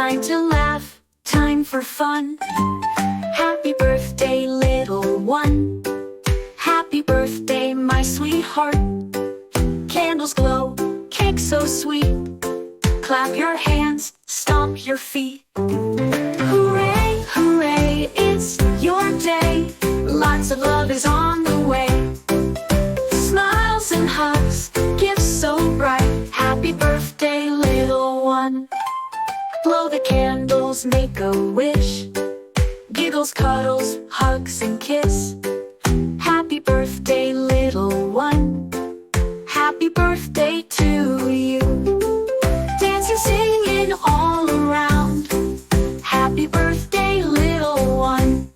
Time to laugh, time for fun. Happy birthday, little one. Happy birthday, my sweetheart. Candles glow, cake so sweet. Clap your hands, stomp your feet. Hooray, hooray, it's your day. Lots of love is on the way. Smiles and hugs, gifts so bright. Happy birthday, little one. Blow the candles, make a wish. Giggles, cuddles, hugs and kiss. Happy birthday, little one. Happy birthday to you. Dancing, singing all around. Happy birthday, little one.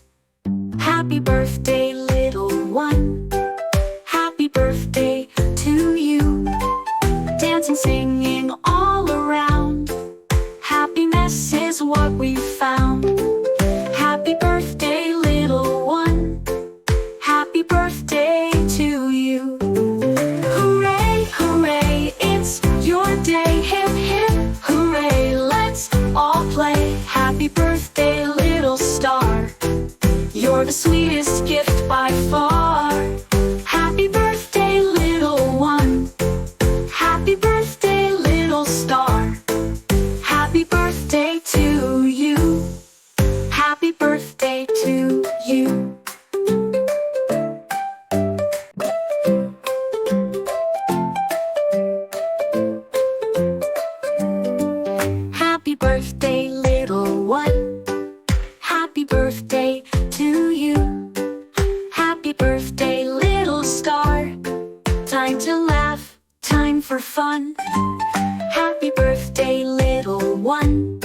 Happy birthday, little one. Happy birthday to you. Dancing, singing all around. Happiness is what we found. Happy birthday, little one. Happy birthday to you. Hooray, hooray, it's your day. Hip, hip, hooray, let's all play. Happy birthday, little star. You're the sweetest gift by far. Happy birthday, little one. Happy birthday, little star. Happy birthday to you. Happy birthday to you. Happy birthday, little one. Happy birthday to you. Happy birthday, little star. Time to laugh, time for fun. Happy birthday, little one.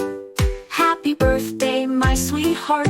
Happy birthday, my sweetheart.